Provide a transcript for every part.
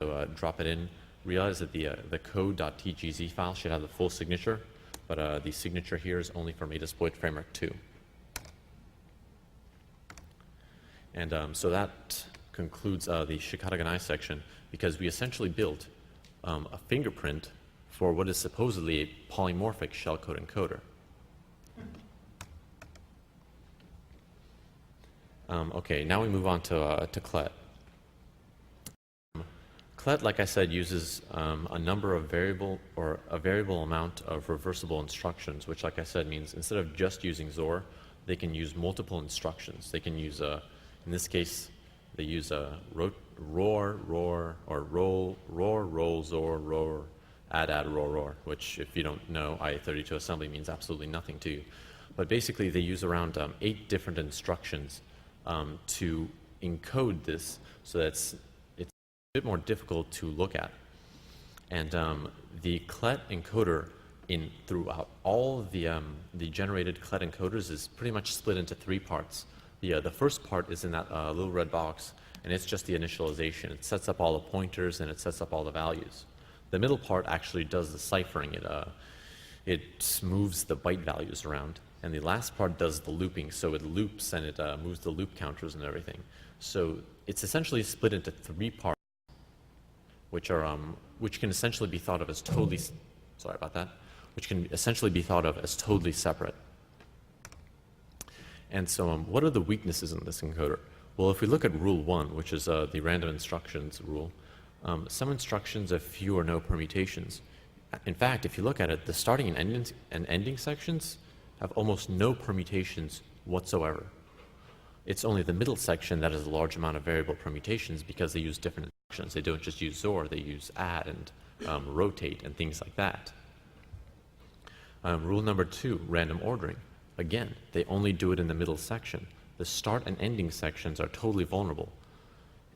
So drop it in. Realize that the code.tgz file should have the full signature, but the signature here is only for Metasploit Framework 2. And so that concludes the Shikataganai section, because we essentially built a fingerprint for what is supposedly a polymorphic shellcode encoder. Okay, now we move on to CLET. CLET, like I said, uses a number of variable amount of reversible instructions, which, like I said, means instead of just using XOR, they can use multiple instructions. They can use, in this case, they use roar, or roll, XOR, roar, add, roar, which, if you don't know, IA32 assembly means absolutely nothing to you. But basically, they use around 8 different instructions to encode this, so that it's a bit more difficult to look at. And the CLET encoder throughout all of the generated CLET encoders is pretty much split into 3 parts. The first part is in that little red box, and it's just the initialization. It sets up all the pointers and it sets up all the values. The middle part actually does the ciphering. It moves the byte values around. And the last part does the looping, so it loops and it moves the loop counters and everything. So it's essentially split into 3 parts, which can essentially be thought of as totally, which can essentially be thought of as totally separate. And so what are the weaknesses in this encoder? Well, if we look at rule 1, which is the random instructions rule, some instructions have few or no permutations. In fact, if you look at it, the starting and ending sections have almost no permutations whatsoever. It's only the middle section that has a large amount of variable permutations, because they use different instructions. They don't just use XOR, they use add and rotate and things like that. Rule number 2, random ordering. Again, they only do it in the middle section. The start and ending sections are totally vulnerable.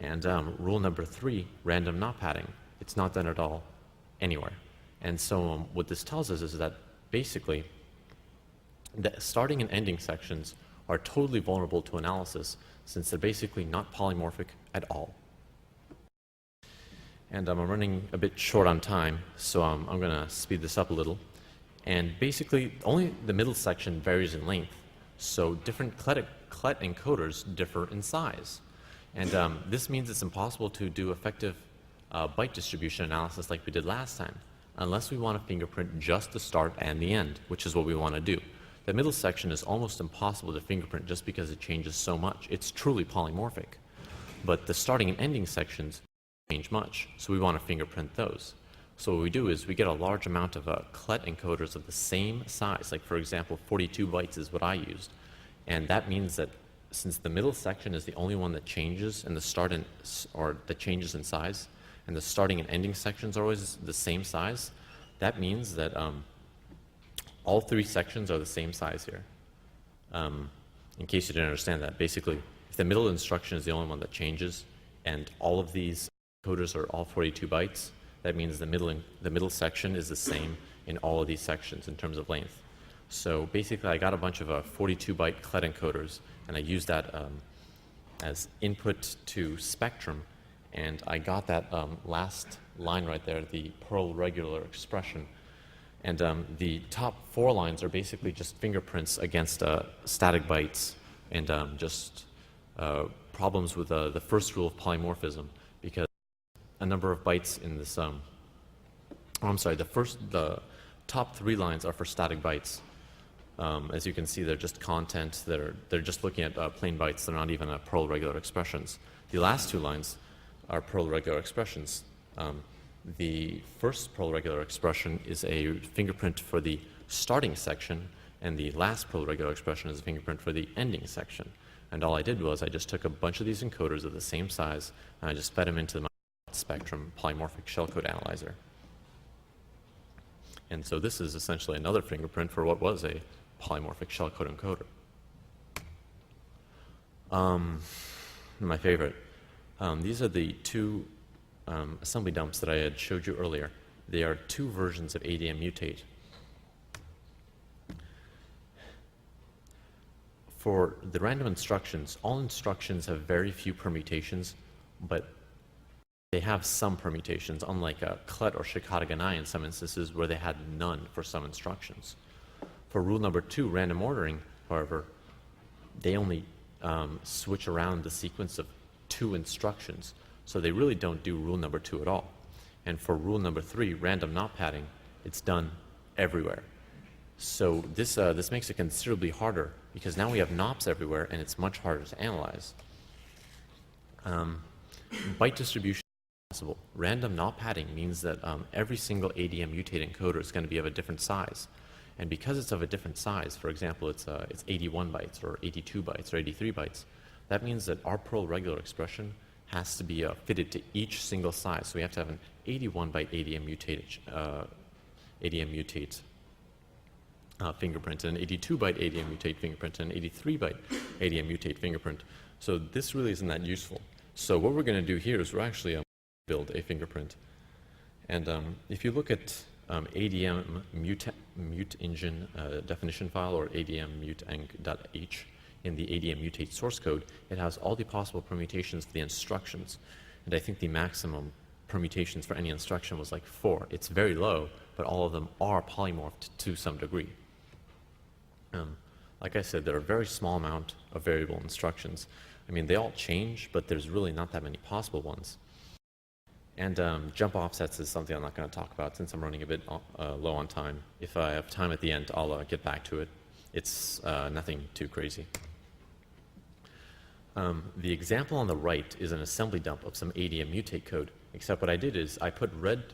And rule number 3, random not padding. It's not done at all anywhere. And so what this tells us is that basically the starting and ending sections are totally vulnerable to analysis, since they're basically not polymorphic at all. And I'm running a bit short on time, so I'm going to speed this up a little. And basically, only the middle section varies in length, so different CLET encoders differ in size. And this means it's impossible to do effective byte distribution analysis like we did last time, unless we want to fingerprint just the start and the end, which is what we want to do. The middle section is almost impossible to fingerprint just because it changes so much. It's truly polymorphic. But the starting and ending sections don't change much, so we want to fingerprint those. So what we do is we get a large amount of CLET encoders of the same size. Like, for example, 42 bytes is what I used. And that means that since the middle section is the only one that changes, and that changes in size, and the starting and ending sections are always the same size, that means that all 3 sections are the same size here. In case you didn't understand that, basically, if the middle instruction is the only one that changes, and all of these encoders are all 42 bytes, that means the middle section is the same in all of these sections in terms of length. So basically, I got a bunch of 42-byte CLET encoders, and I used that as input to Spectrum, and I got that last line right there, the Perl regular expression. And the top 4 lines are basically just fingerprints against static bytes, and just problems with the first rule of polymorphism, because a number of bytes in this, the top 3 lines are for static bytes. As you can see, they're just content. They're just looking at plain bytes. They're not even Perl regular expressions. The last 2 lines are Perl regular expressions. The first Perl regular expression is a fingerprint for the starting section, and the last Perl regular expression is a fingerprint for the ending section. And all I did was I just took a bunch of these encoders of the same size, and I just fed them into my Spectrum polymorphic shellcode analyzer. And so this is essentially another fingerprint for what was a polymorphic shellcode encoder. My favorite. These are the 2 assembly dumps that I had showed you earlier. They are 2 versions of ADM mutate. For the random instructions, all instructions have very few permutations, but they have some permutations, unlike Klet or Shikata-Ganai in some instances where they had none for some instructions. For rule number 2, random ordering, however, they only switch around the sequence of 2 instructions, so they really don't do rule number 2 at all. And for rule number 3, random not padding, it's done everywhere. So this makes it considerably harder because now we have NOPs everywhere and it's much harder to analyze. Byte distribution is possible. Random not padding means that every single ADM mutate encoder is going to be of a different size. And because it's of a different size, for example, it's 81 bytes or 82 bytes or 83 bytes, that means that our Perl regular expression has to be fitted to each single size. So we have to have an 81 byte ADM mutate fingerprint, and an 82 byte ADM mutate fingerprint, and an 83 byte ADM mutate fingerprint. So this really isn't that useful. So what we're going to do here is we're actually build a fingerprint. And if you look at ADM mute engine definition file, or ADM muteng.h in the ADM mutate source code, it has all the possible permutations for the instructions. And I think the maximum permutations for any instruction was like 4. It's very low, but all of them are polymorphed to some degree. Like I said, there are a very small amount of variable instructions. I mean, they all change, but there's really not that many possible ones. And jump offsets is something I'm not going to talk about since I'm running a bit low on time. If I have time at the end, I'll get back to it. It's nothing too crazy. The example on the right is an assembly dump of some ADM mutate code, except what I did is I put red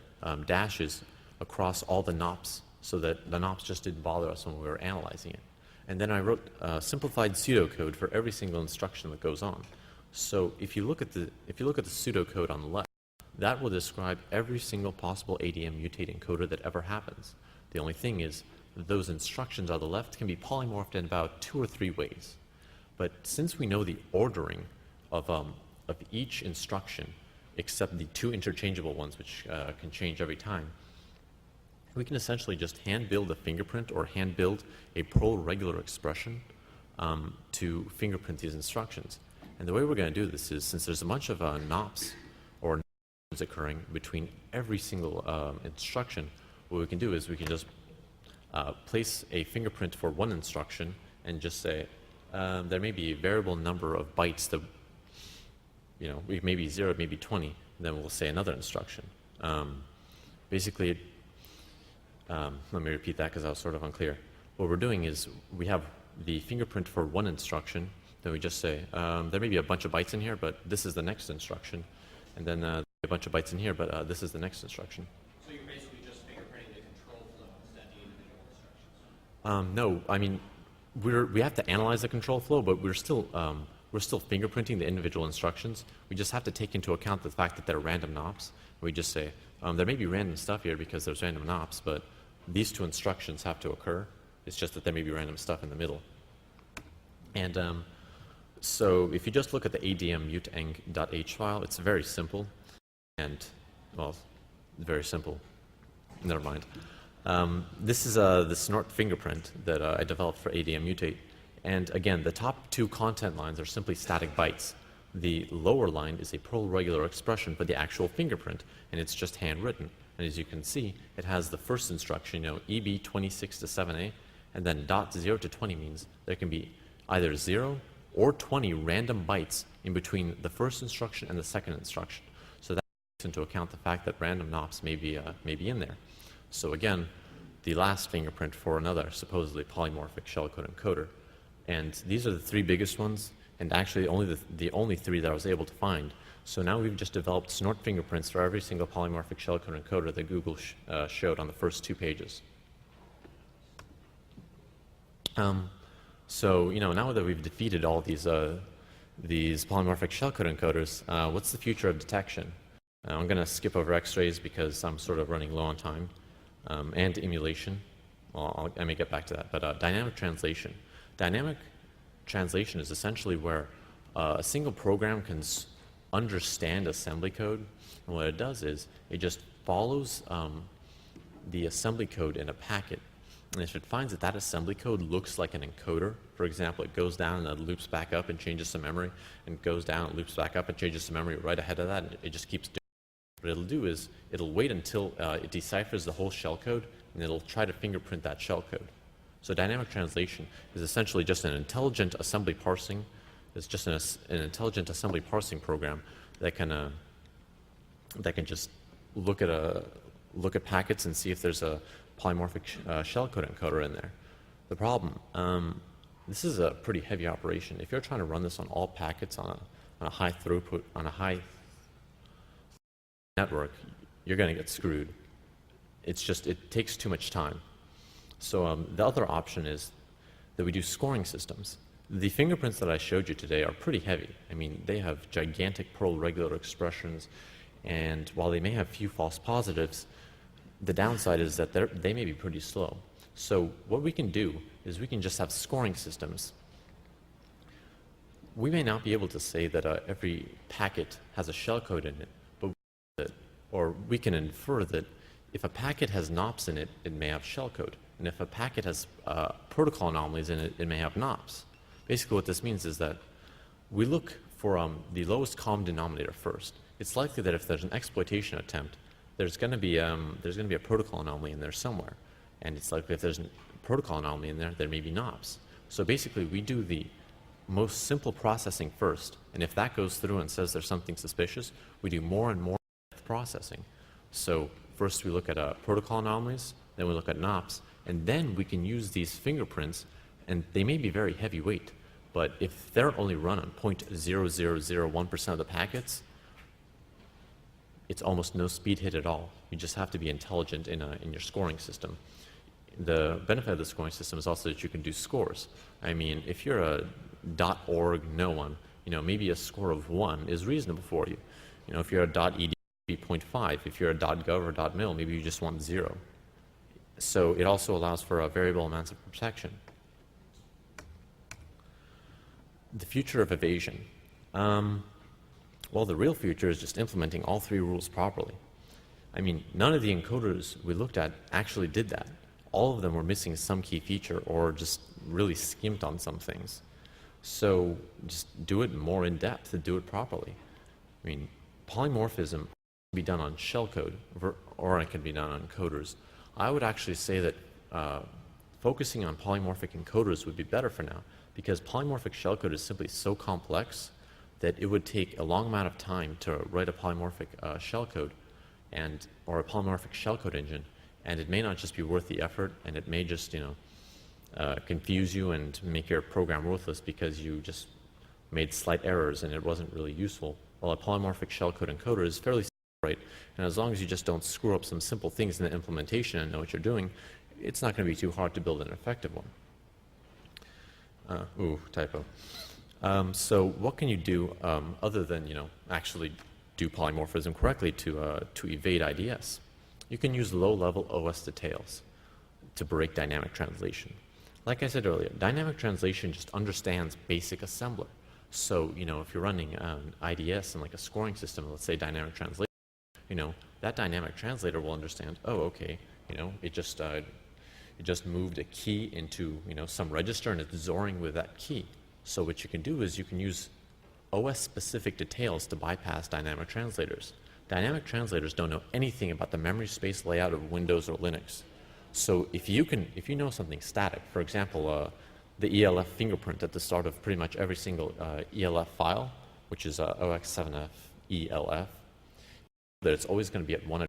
dashes across all the NOPs so that the NOPs just didn't bother us when we were analyzing it. And then I wrote simplified pseudocode for every single instruction that goes on. So if you look at the pseudocode on the left, that will describe every single possible ADM mutate encoder that ever happens. The only thing is those instructions on the left can be polymorphed in about 2 or 3 ways. But since we know the ordering of each instruction, except the 2 interchangeable ones, which can change every time, we can essentially just hand build a fingerprint or hand build a Perl regular expression to fingerprint these instructions. And the way we're going to do this is, since there's a bunch of NOPs or occurring between every single instruction, what we can do is we can just place a fingerprint for one instruction and just say there may be a variable number of bytes that, maybe 0, maybe 20, and then we'll say another instruction. Basically, let me repeat that because I was sort of unclear. What we're doing is we have the fingerprint for one instruction, then we just say there may be a bunch of bytes in here, but this is the next instruction, and then a bunch of bytes in here, but this is the next instruction. So you're basically just fingerprinting the control flow instead of the individual instructions? No, I mean, we have to analyze the control flow, but we're still fingerprinting the individual instructions. We just have to take into account the fact that they're random NOPs. We just say there may be random stuff here because there's random NOPs, but these 2 instructions have to occur. It's just that there may be random stuff in the middle. And so if you just look at the ADM muteng.h file, it's very simple. And, well, very simple. Never mind. This is the snort fingerprint that I developed for ADM mutate. And again, the top 2 content lines are simply static bytes. The lower line is a Perl regular expression for the actual fingerprint, and it's just handwritten. And as you can see, it has the first instruction, EB26 to 7A, and then .0 to 20 means there can be either 0 or 20 random bytes in between the first instruction and the second instruction. So that takes into account the fact that random NOPs may be in there. So again, the last fingerprint for another supposedly polymorphic shellcode encoder. And these are the 3 biggest ones, and actually only the only 3 that I was able to find. So now we've just developed snort fingerprints for every single polymorphic shellcode encoder that Google showed on the first 2 pages. So now that we've defeated all these polymorphic shellcode encoders, what's the future of detection? I'm going to skip over X-rays because I'm sort of running low on time, and emulation. Well, I may get back to that, but dynamic translation. Dynamic translation is essentially where a single program can understand assembly code, and what it does is it just follows the assembly code in a packet. And if it finds that that assembly code looks like an encoder, for example, it goes down and it loops back up and changes some memory, and goes down and loops back up and changes some memory right ahead of that, and it just keeps doing what it'll do is it'll wait until it deciphers the whole shellcode, and it'll try to fingerprint that shellcode. So dynamic translation is essentially just an intelligent assembly parsing. It's just an intelligent assembly parsing program that can just look at packets and see if there's a polymorphic shellcode encoder in there. The problem, this is a pretty heavy operation. If you're trying to run this on all packets on a high throughput, on a high network, you're going to get screwed. It takes too much time. So the other option is that we do scoring systems. The fingerprints that I showed you today are pretty heavy. I mean, they have gigantic Perl regular expressions, and while they may have few false positives, the downside is that they may be pretty slow. So what we can do is we can just have scoring systems. We may not be able to say that every packet has a shellcode in it, or we can infer that if a packet has NOPs in it, it may have shellcode. And if a packet has protocol anomalies in it, it may have NOPs. Basically what this means is that we look for the lowest common denominator first. It's likely that if there's an exploitation attempt, there's going to be a protocol anomaly in there somewhere. And it's likely if there's a protocol anomaly in there, there may be NOPs. So basically we do the most simple processing first. And if that goes through and says there's something suspicious, we do more and more processing. So first we look at protocol anomalies, then we look at NOPs, and then we can use these fingerprints, and they may be very heavyweight, but if they're only run on 0.0001% of the packets, it's almost no speed hit at all. You just have to be intelligent in your scoring system. The benefit of the scoring system is also that you can do scores. I mean, if you're a .org no one, maybe a score of 1 is reasonable for you. If you're a .ed, 0.5. If you're a .gov or .mil, maybe you just want 0. So it also allows for variable amounts of protection. The future of evasion. Well, the real future is just implementing all 3 rules properly. I mean, none of the encoders we looked at actually did that. All of them were missing some key feature or just really skimped on some things. So just do it more in depth and do it properly. I mean, polymorphism can be done on shellcode, or it can be done on encoders. I would actually say that focusing on polymorphic encoders would be better for now, because polymorphic shellcode is simply so complex that it would take a long amount of time to write a polymorphic shellcode or a polymorphic shellcode engine, and it may not just be worth the effort, and it may just confuse you and make your program worthless because you just made slight errors and it wasn't really useful. While a polymorphic shellcode encoder is fairly simple, right? And as long as you just don't screw up some simple things in the implementation and know what you're doing, it's not going to be too hard to build an effective one. Typo. So what can you do other than actually do polymorphism correctly to evade IDS? You can use low-level OS details to break dynamic translation. Like I said earlier, dynamic translation just understands basic assembler. So if you're running an IDS and like a scoring system, let's say dynamic translation, that dynamic translator will understand. Oh, okay, it just moved a key into some register and it's XORing with that key. So what you can do is you can use OS-specific details to bypass dynamic translators. Dynamic translators don't know anything about the memory space layout of Windows or Linux. So if you know something static, for example, the ELF fingerprint at the start of pretty much every single ELF file, which is OX7F ELF, that it's always going to be at 1